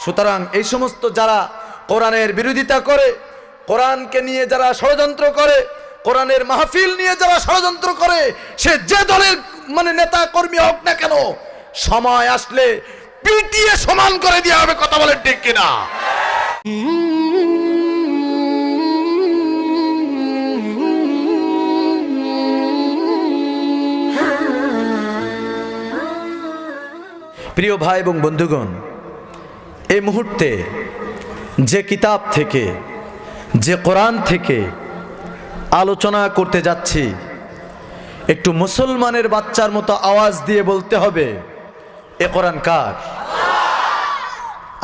সুতরাং এই সমস্ত যারা কোরআনের বিরোধিতা করে, কোরআনকে নিয়ে যারা ষড়যন্ত্র করে, কোরআনের মাহফিল নিয়ে যারা ষড়যন্ত্র করে, সে যে দলের নেতা কর্মী হোক না কেন, সময় আসলে পিটিয়ে সমান করে দেওয়া হবে। কথা বলেন ঠিক কিনা? প্রিয় ভাই এবং বন্ধুগণ, এই মুহূর্তে যে কিতাব থেকে, যে কোরআন থেকে আলোচনা করতে যাচ্ছি, একটু মুসলমানের বাচ্চার মতো আওয়াজ দিয়ে বলতে হবে, এ কোরআন কার?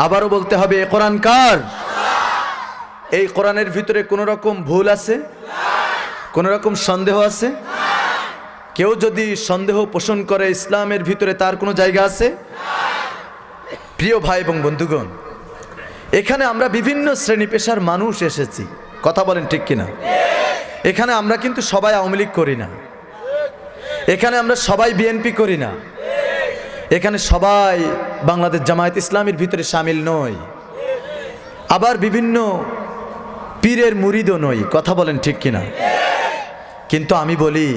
আবারও বলতে হবে, এ কোরআন কার? এই কোরআনের ভিতরে কোনো রকম ভুল আছে? কোনো রকম সন্দেহ আছে? কেউ যদি সন্দেহ পোষণ করে, ইসলামের ভিতরে তার কোনো জায়গা আছে? প্রিয় ভাই এবং বন্ধুগণ, এখানে আমরা বিভিন্ন শ্রেণী পেশার মানুষ এসেছি। কথা বলেন ঠিক কিনা? এখানে আমরা কিন্তু সবাই আওয়ামী লীগ করি না, এখানে আমরা সবাই বিএনপি করি না, এখানে সবাই বাংলাদেশ জামায়াত ইসলামের ভিতরে শামিল নই, আবার বিভিন্ন পীরের মুরিদও নই। কথা বলেন ঠিক কিনা? কিন্তু আমি বলি,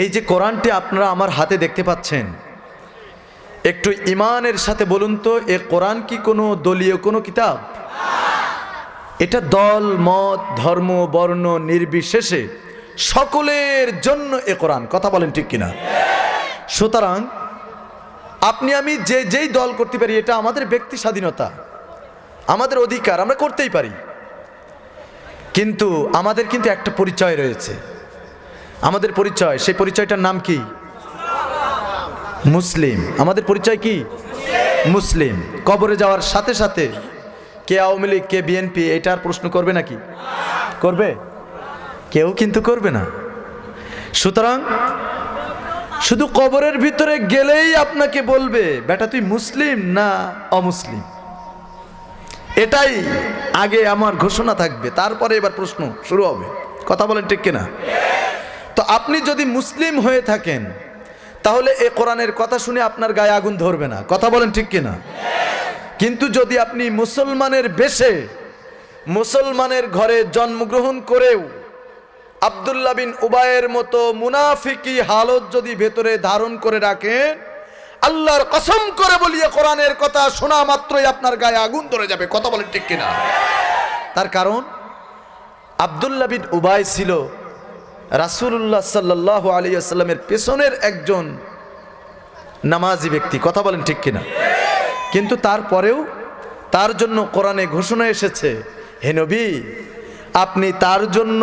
এই যে কোরআনটি আপনারা আমার হাতে দেখতে পাচ্ছেন, একটু ইমানের সাথে বলুন তো, এ কোরআন কি কোনো দলীয় কোনো কিতাব? এটা দল মত ধর্ম বর্ণ নির্বিশেষে সকলের জন্য এ কোরআন। কথা বলেন ঠিক কিনা? সুতরাং আপনি আমি যেই দল করতে পারি, এটা আমাদের ব্যক্তি স্বাধীনতা, আমাদের অধিকার, আমরা করতেই পারি। কিন্তু আমাদের কিন্তু একটা পরিচয় রয়েছে, আমাদের পরিচয়, সেই পরিচয়টার নাম কি? মুসলিম। আমাদের পরিচয় কি? মুসলিম। কবরে যাওয়ার সাথে সাথে কে আওয়ামী লীগ কে বিএনপি এটার প্রশ্ন করবে নাকি? করবে? কেউ কিন্তু করবে না। সুতরাং শুধু কবরের ভিতরে গেলেই আপনাকে বলবে, বেটা তুই মুসলিম না অমুসলিম, এটাই আগে আমার ঘোষণা থাকবে, তারপরে এবার প্রশ্ন শুরু হবে। কথা বলেন ঠিক কিনা? তো আপনি যদি মুসলিম হয়ে থাকেন, তাহলে এ কোরআনের কথা শুনে আপনার গায়ে আগুন ধরবে না। কথা বলেন ঠিক কিনা? কিন্তু যদি আপনি মুসলমানের বেশে, মুসলমানের ঘরে জন্মগ্রহণ করেও আব্দুল্লাহ বিন উবাইয়ের মতো মুনাফিকি হালত যদি ভেতরে ধারণ করে রাখেন, আল্লাহর কসম করে বলি, কোরআনের কথা শোনা মাত্রই আপনার গায়ে আগুন ধরে যাবে। কথা বলেন ঠিক কিনা? তার কারণ আব্দুল্লাহ বিন উবাই ছিল রাসূলুল্লাহ সাল্লাল্লাহু আলাইহি ওয়াসাল্লামের পেছনের একজন নামাজি ব্যক্তি। কথা বলেন ঠিক কিনা? কিন্তু তারপরেও তার জন্য কোরআনে ঘোষণা এসেছে, হে নবী, আপনি তার জন্য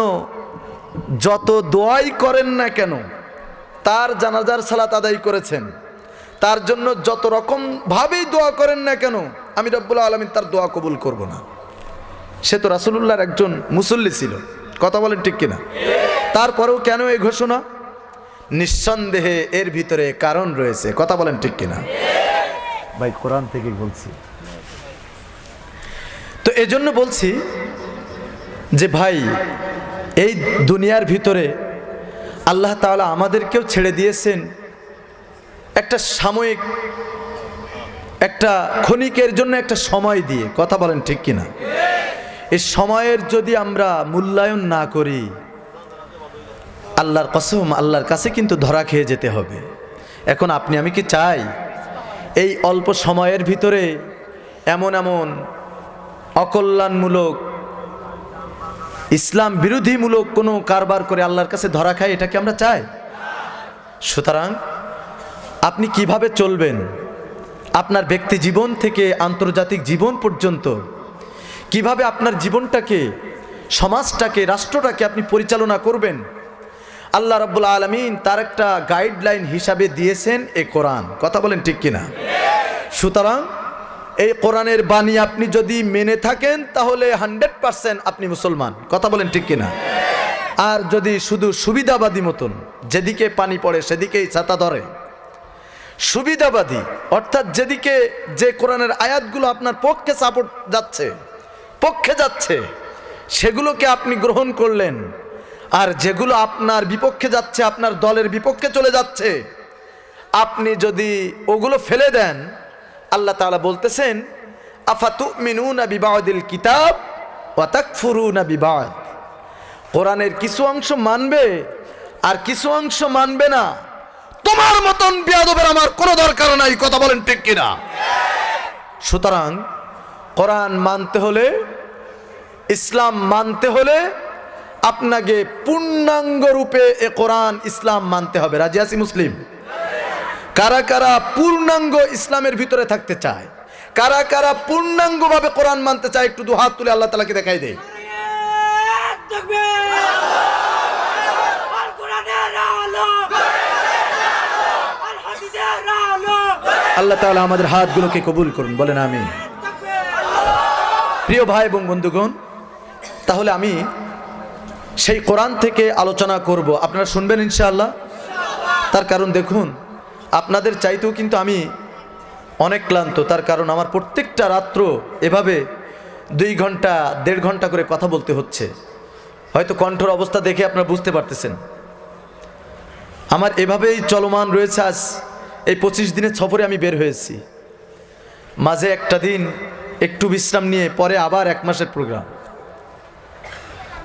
যত দোয়াই করেন না কেন, তার জানাজার সালাত আদায় করেছেন, তার জন্য যত রকম ভাবেই দোয়া করেন না কেন, আমি রব্বুল আলামিন তার দোয়া কবুল করব না। সে তো রাসূলুল্লাহর একজন মুসল্লি ছিল। কথা বলেন ঠিক কিনা? তারপরেও কেন এই ঘোষণা? নিঃসন্দেহে এর ভিতরে কারণ রয়েছে। কথা বলেন ঠিক কিনা? ভাই কোরআন থেকে বলছি, তো এজন্য বলছি যে ভাই, এই দুনিয়ার ভিতরে আল্লাহ তাআলা আমাদেরকেও ছেড়ে দিয়েছেন একটা সাময়িক, একটা ক্ষণিকের জন্য একটা সময় দিয়ে। কথা বলেন ঠিক কিনা? এই সময়ের যদি আমরা মূল্যায়ন না করি, আল্লাহর কসম, আল্লাহর কাছে কিন্তু ধরা খেয়ে যেতে হবে। এখন আপনি আমি কি চাই এই অল্প সময়ের ভিতরে এমন এমন অকল্যাণমূলক, ইসলাম বিরোধীমূলক কোনো কারবার করে আল্লাহর কাছে ধরা খায়? এটা কি আমরা চাই? সুতরাং আপনি কিভাবে চলবেন, আপনার ব্যক্তি জীবন থেকে আন্তর্জাতিক জীবন পর্যন্ত কিভাবে আপনার জীবনটাকে, সমাজটাকে, রাষ্ট্রটাকে আপনি পরিচালনা করবেন, আল্লাহ রাব্বুল আলামিন তার একটা গাইডলাইন হিসাবে দিয়েছেন এ কোরআন। কথা বলেন ঠিক কিনা? সুতরাং এই কোরআনের বাণী আপনি যদি মেনে থাকেন, তাহলে 100% আপনি মুসলমান। কথা বলেন ঠিক কিনা? আর যদি শুধু সুবিধাবাদী মতন, যেদিকে পানি পড়ে সেদিকেই ছাতা ধরে, সুবিধাবাদী অর্থাৎ যেদিকে যে কোরআনের আয়াতগুলো আপনার পক্ষে সাপোর্ট যাচ্ছে, পক্ষে যাচ্ছে, সেগুলোকে আপনি গ্রহণ করলেন, আর যেগুলো আপনার বিপক্ষে যাচ্ছে, আপনার দলের বিপক্ষে চলে যাচ্ছে, আপনি যদি ওগুলো ফেলে দেন, আল্লাহ তাআলা বলতেছেন আফাতুমিনুনা বিবাদিল কিতাব ওয়া তাকফুরুনা বিবাদ। কোরআনের কিছু অংশ মানবে আর কিছু অংশ মানবে না। তোমার মতন বেয়াদবের আমার কোনো দরকার নাই, কথা বলেন ঠিক কিনা? সুতরাং কোরআন মানতে হলে, ইসলাম মানতে হলে আপনাকে পূর্ণাঙ্গ রূপে এ কোরআন ইসলাম মানতে হবে। রাজি আছি মুসলিম? কারা কারা পূর্ণাঙ্গ ইসলামের ভিতরে থাকতে চায়? কারা কারা পূর্ণাঙ্গভাবে কোরআন মানতে চায়? একটু দু হাত তুলে আল্লাহ তাআলাকে দেখাই দেয়। আল্লাহ তাআলা আমাদের হাতগুলোকে কবুল করুন, বলেন আমিন। প্রিয় ভাই এবং বন্ধুগণ, তাহলে আমি সেই কোরআন থেকে আলোচনা করব, আপনারা শুনবেন ইনশাআল্লাহ। তার কারণ দেখুন, আপনাদের চাইতেও কিন্তু আমি অনেক ক্লান্ত। তার কারণ আমার প্রত্যেকটা রাত্র এভাবে 2 ঘন্টা 1.5 ঘন্টা করে কথা বলতে হচ্ছে। হয়তো কণ্ঠর অবস্থা দেখে আপনারা বুঝতে পারতেছেন। আমার এভাবেই চলমান রয়েছে। আজ এই 25 দিনের সফরে আমি বের হয়েছি, মাঝে একটা দিন একটু বিশ্রাম নিয়ে পরে আবার 1 মাসের প্রোগ্রাম।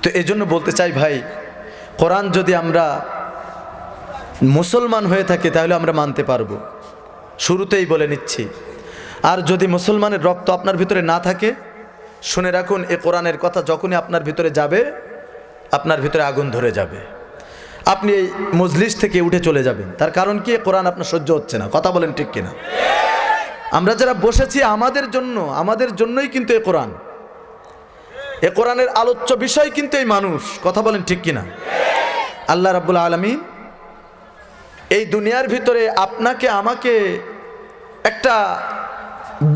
তো এজন্য বলতে চাই ভাই, কোরআন যদি আমরা মুসলমান হয়ে থাকি তাহলে আমরা মানতে পারবো, শুরুতেই বলে নিচ্ছি। আর যদি মুসলমানের রক্ত আপনার ভিতরে না থাকে, শুনে রাখুন, এ কোরআনের কথা যখনই আপনার ভিতরে যাবে, আপনার ভিতরে আগুন ধরে যাবে। আপনি এই মজলিস থেকে উঠে চলে যাবেন। তার কারণ কি? কোরআন আপনার সহ্য হচ্ছে না, কথা বলেন ঠিক কিনা? আমরা যারা বসেছি আমাদের জন্যই কিন্তু এ কোরআন, এ কোরআনের আলোচ্য বিষয় কিন্তু এই মানুষ, কথা বলেন ঠিক কিনা? আল্লাহ রাব্বুল আলামিন এই দুনিয়ার ভিতরে আপনাকে আমাকে একটা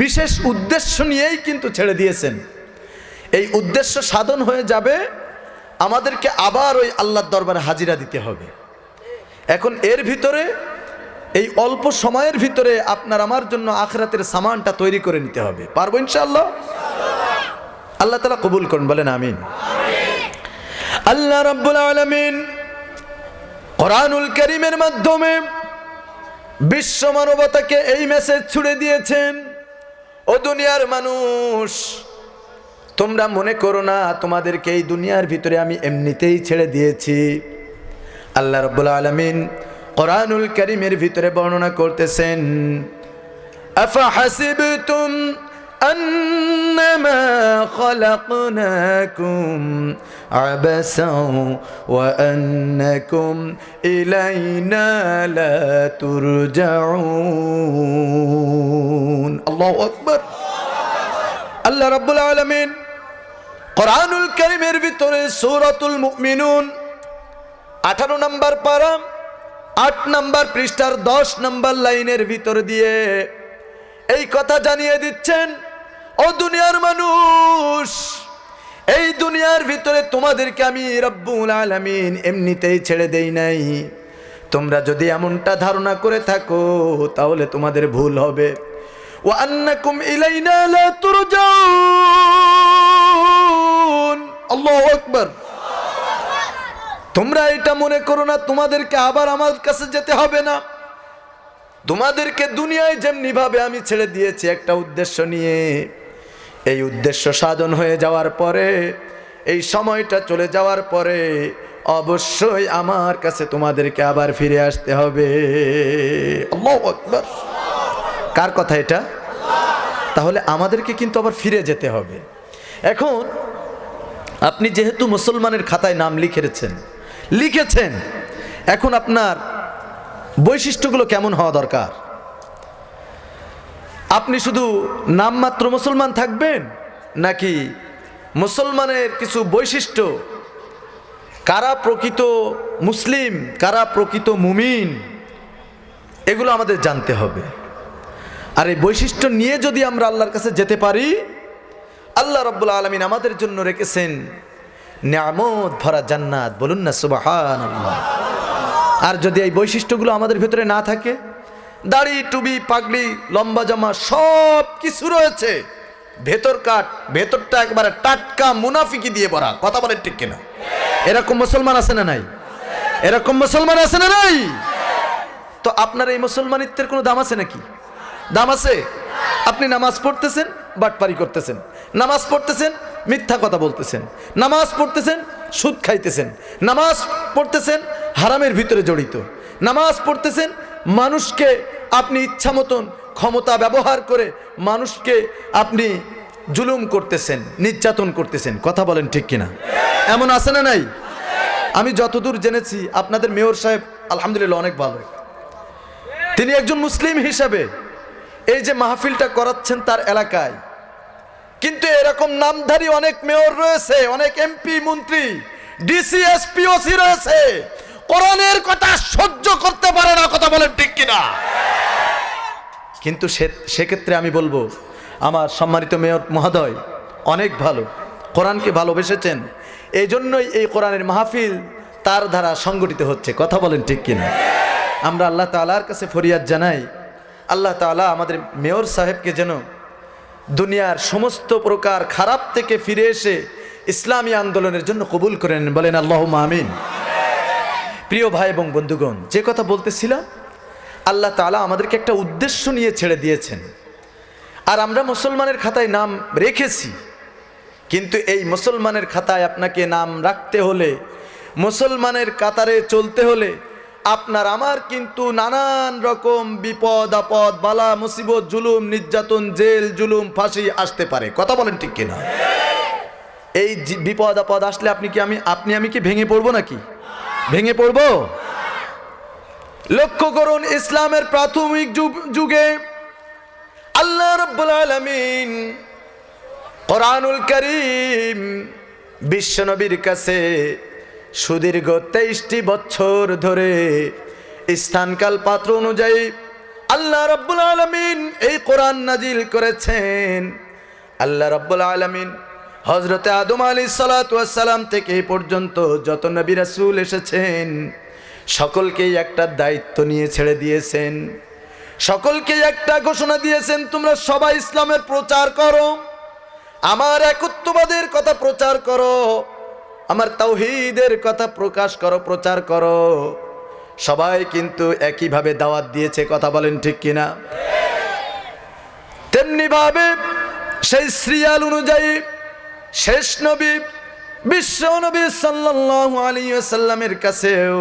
বিশেষ উদ্দেশ্য নিয়েই কিন্তু ছেড়ে দিয়েছেন। এই উদ্দেশ্য সাধন হয়ে যাবে, আমাদেরকে আবার ওই আল্লাহর দরবারে হাজিরা দিতে হবে। এখন এর ভিতরে, এই অল্প সময়ের ভিতরে আপনার আমার জন্য আখিরাতের সামানটা তৈরি করে নিতে হবে। পারবো ইনশাআল্লাহ? আল্লাহ তাআলা কবুল করুন, বলেন আমিন। আল্লাহ রাব্বুল আলামিন কোরআনুল কারীমের মাধ্যমে বিশ্ব মানবতাকে এই মেসেজ ছুড়ে দিয়েছেন, ও দুনিয়ার মানুষ, তোমরা মনে করো না তোমাদেরকে এই দুনিয়ার ভিতরে আমি এমনিতেই ছেড়ে দিয়েছি। আল্লাহ রাব্বুল আলামিন কোরআনুল কারীমের ভিতরে বর্ণনা করতেছেন, আফা হাসিবতুম أنما خلقناكم عبثا وأنكم إلينا لا ترجعون الله أكبر আল্লাহ রাব্বুল আলামিন কোরআনুল কারীমের ভিতরে সূরাতুল মুমিনুন 18 নম্বর পারা 8 নম্বর পৃষ্ঠার 10 নম্বর লাইনের ভিতর দিয়ে এই কথা জানিয়ে দিচ্ছেন, ও দুনিয়ার মানুষ, এই দুনিয়ার ভিতরে তোমাদেরকে আমি রব্বুল আলামিন এমনিতেই ছেড়ে দেই নাই। তোমরা যদি এমনটা ধারণা করে থাকো তাহলে তোমাদের ভুল হবে। ওয়া আন্নাকুম ইলাইনা লা তুরজাউন আল্লাহু আকবার। তোমরা এটা মনে করো না তোমাদেরকে আবার আমার কাছে যেতে হবে না। তোমাদেরকে দুনিয়ায় যেমনি ভাবে আমি ছেড়ে দিয়েছি একটা উদ্দেশ্য নিয়ে, এই উদ্দেশ্য সাধন হয়ে যাওয়ার পরে, এই সময়টা চলে যাওয়ার পরে অবশ্যই আমার কাছে তোমাদেরকে আবার ফিরে আসতে হবে। আল্লাহু আকবার। কার কথা এটা? তাহলে আমাদেরকে কিন্তু আবার ফিরে যেতে হবে। এখন আপনি যেহেতু মুসলমানের খাতায় নাম লিখেছেন, এখন আপনার বৈশিষ্ট্যগুলো কেমন হওয়া দরকার? আপনি শুধু নামমাত্র মুসলমান থাকবেন, নাকি মুসলমানের কিছু বৈশিষ্ট্য, কারা প্রকৃত মুসলিম, কারা প্রকৃত মুমিন, এগুলো আমাদের জানতে হবে। আর এই বৈশিষ্ট্য নিয়ে যদি আমরা আল্লাহর কাছে যেতে পারি, আল্লাহ রাব্বুল আলামিন আমাদের জন্য রেখেছেন নিয়ামত ভরা জান্নাত, বলুন না সুবহানাল্লাহ। আর যদি এই বৈশিষ্ট্যগুলো আমাদের ভিতরে না থাকে, দাড়ি, টুপি, পাগড়ি, লম্বা জামা সব কিছু রয়েছে, ভেতরটা একবারে টাটকা মুনাফিকি দিয়ে ভরা, কথা বলেন ঠিক কিনা? এরকম মুসলমান আছে না নাই? এরকম মুসলমান আছে না নাই? তো আপনার এই মুসলমানিত্বের কোনো দাম আছে নাকি? দাম আছে? আপনি নামাজ পড়তেছেন, বাটপারি করতেছেন, নামাজ পড়তেছেন মিথ্যা কথা বলতেছেন, নামাজ পড়তেছেন সুদ খাইতেছেন, নামাজ পড়তেছেন হারামের ভিতরে জড়িত, নামাজ পড়তেছেন মানুষকে আপনি ইচ্ছা মতন ক্ষমতা ব্যবহার করে মানুষকে আপনি জুলুম করতেছেন, নির্যাতন করতেছেন। কথা বলেন ঠিক কিনা? এমন আছে না নাই? আমি যতদূর জেনেছি আপনাদের মেয়র সাহেব আলহামদুলিল্লাহ অনেক ভালো, তিনি একজন মুসলিম হিসাবে এই যে মাহফিলটা করাচ্ছেন তার এলাকায়, কিন্তু এরকম নামধারী অনেক মেয়র রয়েছে, অনেক এমপি মন্ত্রী ডিসি এসপি ওসি রয়েছে, কোরআনের কথা সহ্য করতে পারে না। কথা বলেন ঠিক কিনা? কিন্তু সেক্ষেত্রে আমি বলবো আমার সম্মানিত মেয়র মহোদয় অনেক ভালো, কোরআনকে ভালোবেসেছেন, এই জন্যই এই কোরআনের মাহফিল তার দ্বারা সংগঠিত হচ্ছে। কথা বলেন ঠিক কিনা? আমরা আল্লাহ তাআলার কাছে ফরিয়াদ জানাই, আল্লাহ তাআলা আমাদের মেয়র সাহেবকে যেন দুনিয়ার সমস্ত প্রকার খারাপ থেকে ফিরে এসে ইসলামী আন্দোলনের জন্য কবুল করেন। বলেন আল্লাহুম্মা আমিন। প্রিয় ভাই এবং বন্ধুগণ, যে কথা বলতেছিলাম, আল্লাহ তাআলা আমাদেরকে একটা উদ্দেশ্য নিয়ে ছেড়ে দিয়েছেন, আর আমরা মুসলমানের খাতায় নাম রেখেছি। কিন্তু এই মুসলমানের খাতায় আপনাকে নাম রাখতে হলে, মুসলমানের কাতারে চলতে হলে আপনার আমার কিন্তু নানান রকম বিপদ আপদ, বালা মুসিবত, জুলুম নির্যাতন, জেল জুলুম, ফাঁসি আসতে পারে। কথা বলেন ঠিক কিনা? এই বিপদ আপদ আসলে আপনি আমি কি ভেঙে পড়বো নাকি? ভেঙে পড়বো? লক্ষ্য করুন, ইসলামের প্রাথমিক যুগে আল্লাহ রাব্বুল আলামিন কোরআনুল কারীম বিশ্বনবীর কাছে সুদীর্ঘ 23টি বছর ধরে স্থানকাল পাত্র অনুযায়ী আল্লাহ রাব্বুল আলামিন এই কোরআন নাজিল করেছেন। আল্লাহ রাব্বুল আলামিন হযরতে আদম আলাইহিস সালাতু ওয়াস সালাম থেকে এই পর্যন্ত যত নবী রাসূল এসেছেন সকলকেই একটা দায়িত্ব নিয়ে ছেড়ে দিয়েছেন, সকলকেই একটা ঘোষণা দিয়েছেন, তোমরা সবাই ইসলামের প্রচার করো, আমার একত্ববাদের কথা প্রচার করো, আমার তাওহীদের কথা প্রকাশ করো, প্রচার করো। সবাই কিন্তু একইভাবে দাওয়াত দিয়েছে। কথা বলেন ঠিক কিনা? তেমনি ভাবে সেই সিরিয়াল অনুযায়ী শেষ নবী বিশ্ব নবী সাল্লাল্লাহু আলাইহি ওয়াসাল্লামের কাছেও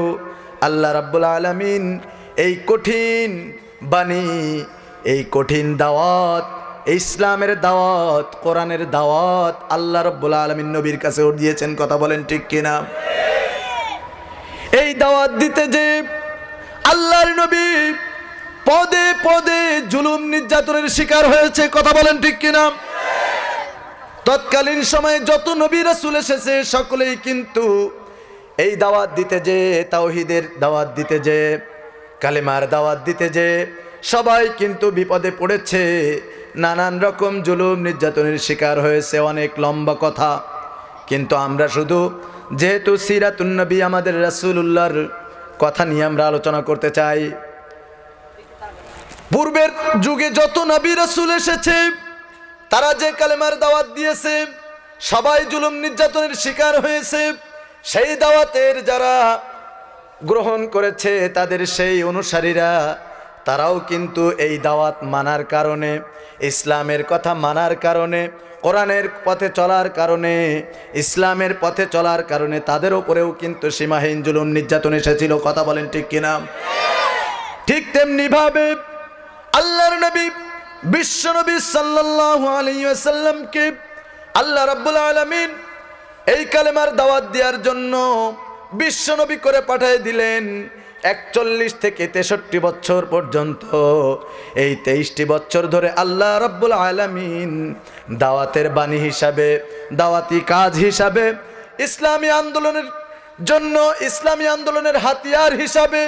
আল্লাহ রাব্বুল আলামিন এই কঠিন বাণী, এই কঠিন দাওয়াত, ইসলামের দাওয়াত, কোরআনের দাওয়াত আল্লাহ রাব্বুল আলামিন নবীর কাছেও দিয়েছেন। কথা বলেন ঠিক কিনা? এই দাওয়াত দিতে যে আল্লাহর নবী পদে পদে জুলুম নির্যাতনের শিকার হয়েছে। কথা বলেন ঠিক কিনা? তৎকালীন সময়ে যত নবী রাসূল এসেছে সকলেই কিন্তু এই দাওয়াত দিতে যে, তাওহীদের দাওয়াত দিতে যে, কালেমার দাওয়াত দিতে যে সবাই কিন্তু বিপদে পড়েছে, নানান রকম জুলুম নির্যাতনের শিকার হয়েছে। অনেক লম্বা কথা, কিন্তু আমরা শুধু যেহেতু সিরাতুন নবী আমাদের রাসূলুল্লাহর কথা নিয়ে আমরা আলোচনা করতে চাই। পূর্বের যুগে যত নবী রাসূল এসেছে তারা যে কালেমার দাওয়াত দিয়েছে সবাই জুলুম নির্যাতনের শিকার হয়েছে। সেই দাওয়াতের যারা গ্রহণ করেছে তাদের সেই অনুসারীরা তারাও কিন্তু এই দাওয়াত মানার কারণে, ইসলামের কথা মানার কারণে, কোরআনের পথে চলার কারণে, ইসলামের পথে চলার কারণে তাদের উপরেও কিন্তু সীমাহীন জুলুম নির্যাতন এসেছিল। কথা বলেন ঠিক কিনা? ঠিক তেমনি ভাবে আল্লাহর নবী বিশ্বনবী সাল্লাল্লাহু আলাইহি ওয়াসাল্লামকে আল্লাহ রাব্বুল আলামিন এই কালেমার দাওয়াত দেওয়ার জন্য বিশ্বনবী করে পাঠিয়ে দিলেন। 41 থেকে 63 বছর পর্যন্ত এই 23টি বছর ধরে আল্লাহ রাব্বুল আলামিন দাওয়াতের বাণী হিসাবে, দাওয়াতি কাজ হিসাবে, ইসলামী আন্দোলনের জন্য, ইসলামী আন্দোলনের হাতিয়ার হিসাবে,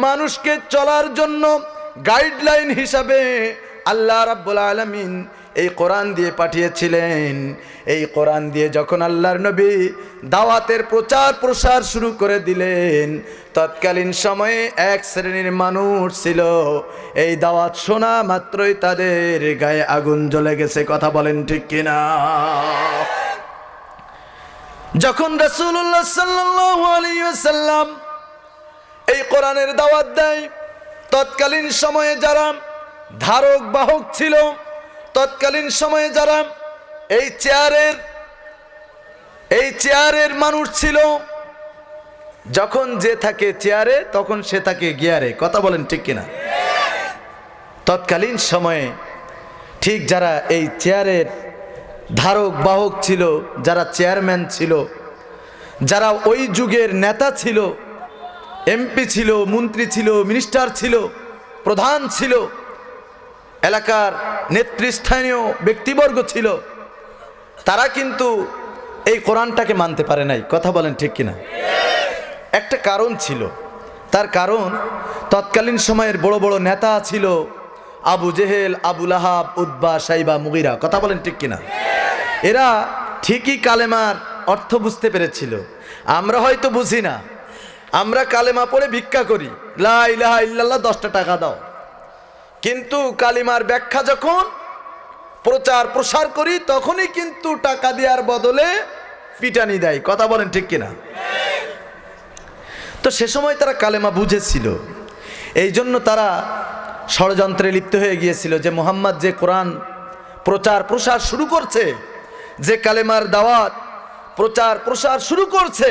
মানুষকে চলার জন্য গাইডলাইন হিসাবে আল্লাহ রাব্বুল আলামিন এই কোরআন দিয়ে পাঠিয়েছিলেন। এই কোরআন দিয়ে যখন আল্লাহর নবী দাওয়াতের প্রচার প্রসার শুরু করে দিলেন, তৎকালীন সময়ে এক শ্রেণীর মানুষ ছিল, এই দাওয়াত শোনা মাত্রই তাদের গায়ে আগুন জ্বলে গেছে। কথা বলেন ঠিক কিনা? যখন রাসূলুল্লাহ সাল্লাল্লাহু আলাইহি ওয়াসাল্লাম এই কোরআনের দাওয়াত দেয়, তৎকালীন সময়ে যারা ধারক বাহক ছিল তৎকালীন সময়ে যারা এই চেয়ারের মানুষ ছিল, যখন যে থাকে চেয়ারে তখন সে থাকে গিয়ারে। কথা বলেন ঠিক কিনা? তৎকালীন সময়ে ঠিক যারা এই চেয়ারের ধারক বাহক ছিল, যারা চেয়ারম্যান ছিল, যারা ওই যুগের নেতা ছিল, এমপি ছিল, মন্ত্রী ছিল, মিনিস্টার ছিল, প্রধান ছিল, এলাকার নেতৃস্থানীয় ব্যক্তিবর্গ ছিল, তারা কিন্তু এই কোরআনটাকে মানতে পারে নাই। কথা বলেন ঠিক কিনা? একটা কারণ ছিল। তার কারণ তৎকালীন সময়ের বড় বড় নেতা ছিল আবু জেহেল, আবু লাহাব, উতবা, সাইবা, মুগিরা। কথা বলেন ঠিক কিনা? এরা ঠিকই কালেমার অর্থ বুঝতে পেরেছিল, আমরা হয়তো বুঝি না। আমরা কালেমা পড়ে ভিক্ষা করি, লা ইলাহা ইল্লাল্লাহ 10টা টাকা দাও, কিন্তু কালিমার ব্যাখ্যা যখন প্রচার প্রসার করি তখনই কিন্তু টাকা দেওয়ার বদলে পিটানি দেয়। কথা বলেন ঠিক কিনা? তো সে সময় তারা কালেমা বুঝেছিল, এই জন্য তারা ষড়যন্ত্রে লিপ্ত হয়ে গিয়েছিল যে মুহাম্মদ যে কোরআন প্রচার প্রসার শুরু করছে, যে কালেমার দাওয়াত প্রচার প্রসার শুরু করছে,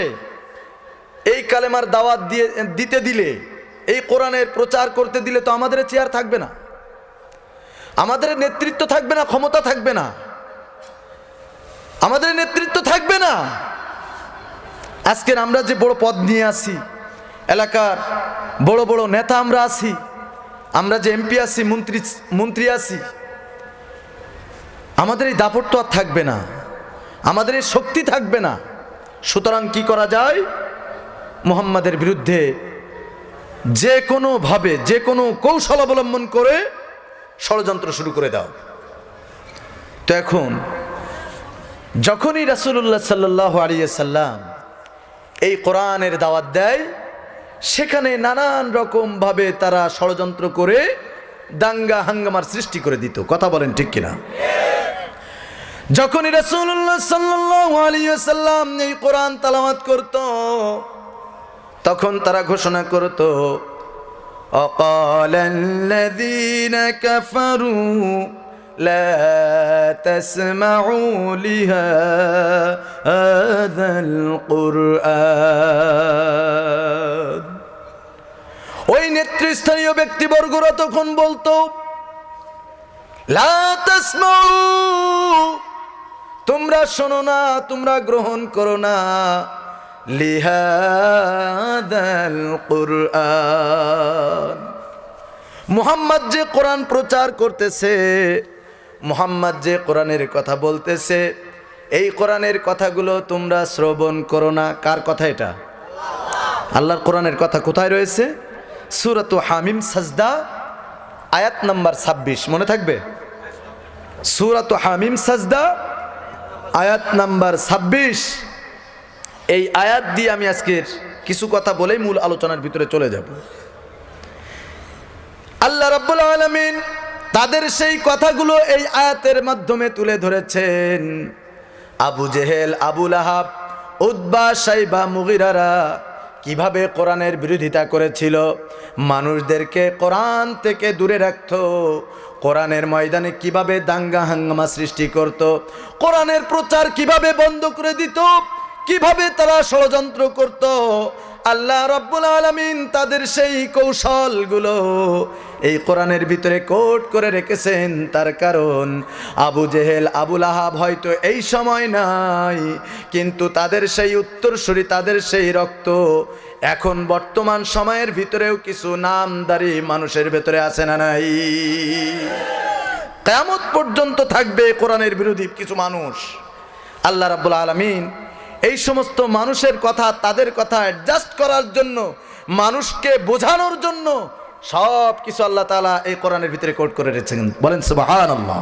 এই কালেমার দাওয়াত দিতে দিলে, এই কোরআনের প্রচার করতে দিলে তো আমাদের চেয়ার থাকবে না, আমাদের নেতৃত্ব থাকবে না, ক্ষমতা থাকবে না, আমাদের নেতৃত্ব থাকবে না। আজকের আমরা যে বড় পদ নিয়ে আসি, এলাকার বড় বড় নেতা আমরা আছি, আমরা যে এমপি আছি, মন্ত্রী আছি, আমাদের এই দাপট তো আর থাকবে না, আমাদের এই শক্তি থাকবে না। সুতরাং কি করা যায়? মুহাম্মাদের বিরুদ্ধে যে কোনোভাবে, যে কোনো কৌশল অবলম্বন করে ষড়যন্ত্র শুরু করে দাও। তো এখন যখনই রাসূলুল্লাহ সাল্লাল্লাহু আলাইহি সাল্লাম এই কোরআনের দাওয়াত দেয়, সেখানে নানান রকম ভাবে তারা ষড়যন্ত্র করে দাঙ্গা হাঙ্গামার সৃষ্টি করে দিত। কথা বলেন ঠিক কিনা? যখনই রাসূলুল্লাহ সাল্লাল্লাহু আলাইহি সাল্লাম এই কোরআন তেলাওয়াত করত, তখন তারা ঘোষণা করত, আকালাল্লাযীনা কাফারু লা তাসমাউ লিহাযাল কুরআন। ওই নেতৃস্থানীয় ব্যক্তিবর্গরা তখন বলতো, লা তাসমাউ, তোমরা শোনো না, তোমরা গ্রহণ করো না, লিহাযাল কুরআন। মুহাম্মদ যে কোরআন প্রচার করতেছে, মুহাম্মদ যে কোরআনের কথা বলতেছে, এই কোরআনের কথাগুলো তোমরা শ্রবণ করো না। কার কথা এটা? আল্লাহর কোরআনের কথা। কোথায় রয়েছে? সূরাতু হামিম সাজদা আয়াত নাম্বার 26, মনে থাকবে? সূরাতু হামিম সাজদা আয়াত নাম্বার 26। এই আয়াত দিয়ে আমি আজকের কিছু কথা বলেই মূল আলোচনার ভিতরে চলে যাব। আল্লাহ রাব্বুল আলামিন তাদের সেই কথাগুলো এই আয়াতের মাধ্যমে তুলে ধরেছেন। আবু জেহেল, আবু লাহাব, উতবা, সাইবা, মুগিরারা কিভাবে কোরআনের বিরোধিতা করেছিল, মানুষদেরকে কোরআন থেকে দূরে রাখত, কোরআনের ময়দানে কিভাবে দাঙ্গা হাঙ্গামা সৃষ্টি করত, কোরআনের প্রচার কিভাবে বন্ধ করে দিত, কিভাবে তারা ষড়যন্ত্র করত। আল্লাহ রাব্বুল আলামিন তাদের সেই কৌশলগুলো এই কোরআনের ভিতরে কোট করে রেখেছেন। তার কারণ আবু জেহেল, আবু লাহাব হয়তো এই সময় নাই, কিন্তু তাদের সেই উত্তরসূরি, তাদের সেই রক্ত এখন বর্তমান সময়ের ভিতরেও কিছু নামদারি মানুষের ভেতরে আছে না নাই? কিয়ামত পর্যন্ত থাকবে কোরআনের বিরোধী কিছু মানুষ। আল্লাহ রাব্বুল আলামিন এই সমস্ত মানুষের কথা, তাদের কথা অ্যাডজাস্ট করার জন্য, মানুষকে বোঝানোর জন্য সব কিছু আল্লাহ তাআলা এই কোরআনের ভিতরে কোট করে রেখেছেন। বলেন সুবহানাল্লাহ।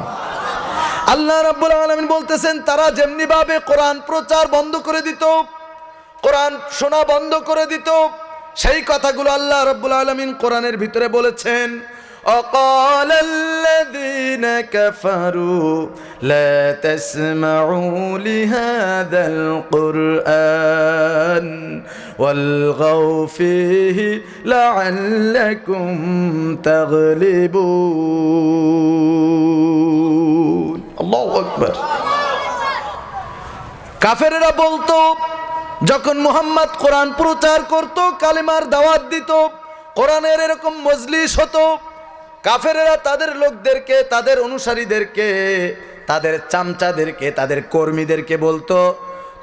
আল্লাহ রাব্বুল আলামিন বলতেছেন, তারা যেমনি ভাবে কোরআন প্রচার বন্ধ করে দিত, কোরআন শোনা বন্ধ করে দিত, সেই কথাগুলো আল্লাহ রাব্বুল আলামিন কোরআনের ভিতরে বলেছেন। وقال الذين كفروا لا تسمعوا لهذا القرآن ওয়ালগাউ ফীহি লাআল্লাকুম তাগলিবুন। আল্লাহু আকবার। কাফেরেরা বলতো যখন মুহাম্মদ কোরআন প্রচার করত, কালিমার দাওয়াত দিত, কোরআনের এরকম মজলিস হতো, কাফেরেরা তাদের লোকদেরকে, তাদের অনুসারীদেরকে, তাদের চামচাদেরকে, তাদের কর্মীদেরকে বলতো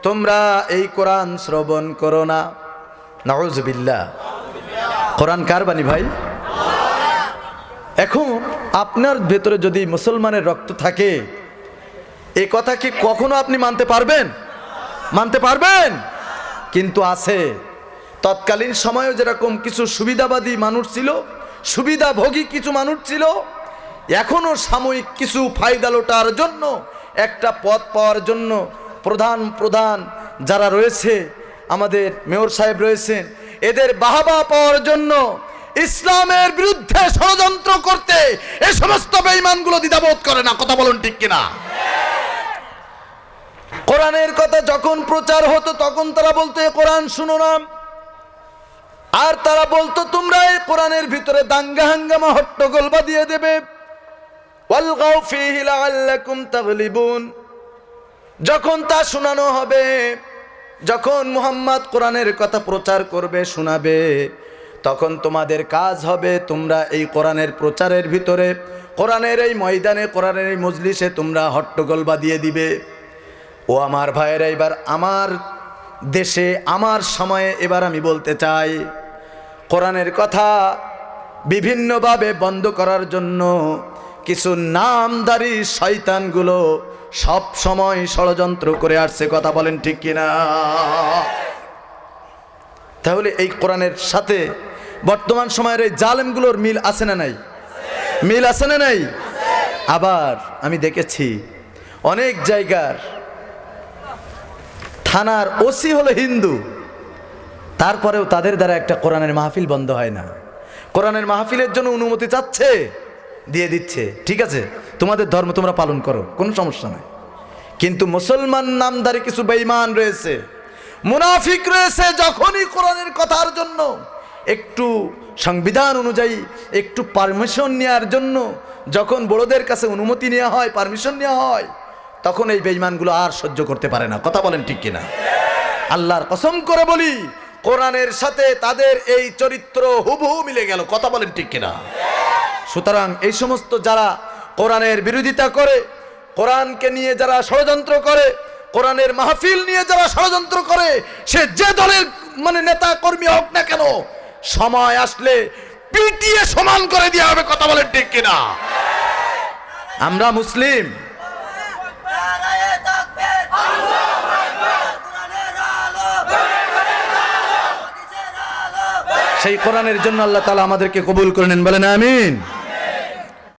তোমরা এই কোরআন শ্রবণ করো না। নাউজুবিল্লাহ। কোরআন কার বাণী ভাই? এখন আপনার ভেতরে যদি মুসলমানের রক্ত থাকে, এই কথা কি কখনো আপনি মানতে পারবেন? মানতে পারবেন? কিন্তু আছে, তৎকালীন সময়ে যেরকম কিছু সুবিধাবাদী মানুষ ছিল, সুবিধাভোগী কিছু মানুষ ছিল, এখনো সাময়িক কিছু ফায়দা লোটার জন্য, একটা পদ পাওয়ার জন্য প্রধান যারা রয়েছে, আমাদের মেয়র সাহেব রয়েছেন, এদের বাহবা পাওয়ার জন্য ইসলামের বিরুদ্ধে ষড়যন্ত্র করতে এই সমস্ত বেঈমানগুলো দ্বিধাবোধ করে না। কথা বলুন ঠিক কিনা? কোরআনের কথা যখন প্রচার হতো তখন তারা বলতো এ কোরআন শুনো না, আর তারা বলতো তোমরা এই কোরআনের ভিতরে দাঙ্গা হাঙ্গামা হট্টগোল বাঁধিয়ে দেবে। ওয়ালগাউ ফীহি লাআল্লাকুম তাগলিবুন। যখন তা শোনানো হবে, যখন মুহাম্মদ কোরআনের কথা প্রচার করবে, শোনাবে, তখন তোমাদের কাজ হবে তোমরা এই কোরআনের প্রচারের ভিতরে, কোরআনের এই ময়দানে, কোরআনের এই মজলিসে তোমরা হট্টগোল বাঁধিয়ে দিবে। ও আমার ভাইয়েরা, এবার আমার দেশে, আমার সময়ে এবার আমি বলতে চাই, কোরআনের কথা বিভিন্নভাবে বন্ধ করার জন্য কিছু নামধারী শয়তানগুলো সব সময় ষড়যন্ত্র করে আসছে। কথা বলেন ঠিক কিনা? তাহলে এই কোরআনের সাথে বর্তমান সময়ের এই জালেমগুলোর মিল আছে না নাই? মিল আছে না নাই? আবার আমি দেখেছি অনেক জায়গার থানার ওসি হলো হিন্দু, তারপরেও তাদের দ্বারা একটা কোরআনের মাহফিল বন্ধ হয় না। কোরআনের মাহফিলের জন্য অনুমতি চাচ্ছে, দিয়ে দিচ্ছে, ঠিক আছে তোমাদের ধর্ম তোমরা পালন করো, কোনো সমস্যা নাই। কিন্তু মুসলমান নামধারী কিছু বেঈমান রয়েছে, মুনাফিক রয়েছে, যখনই কোরআনের কথার জন্য একটু সংবিধান অনুযায়ী একটু পারমিশন নেওয়ার জন্য, যখন বড়দের কাছে অনুমতি নেওয়া হয়, পারমিশন নেওয়া হয়, তখন এই বেঈমানগুলো আর সহ্য করতে পারে না। কথা বলেন ঠিক কিনা? আল্লাহর কসম করে বলি, কোরআনের সাথে তাদের এই চরিত্র হুবহু মিলে গেল। কথা বলেন ঠিক কিনা? সুতরাং এই সমস্ত যারা কোরআনের বিরোধিতা করে, কোরআনকে নিয়ে যারা ষড়যন্ত্র করে, কোরআনের মাহফিল নিয়ে যারা ষড়যন্ত্র করে, সে যে দলের নেতা কর্মী হোক না কেন, সময় আসলে পিটিয়ে সমান করে দেওয়া হবে। কথা বলেন ঠিক কিনা? আমরা মুসলিম, সেই কোরআনের জন্য আল্লাহ তাআলা আমাদেরকে কবুল করে নেন। বলেন আমিন।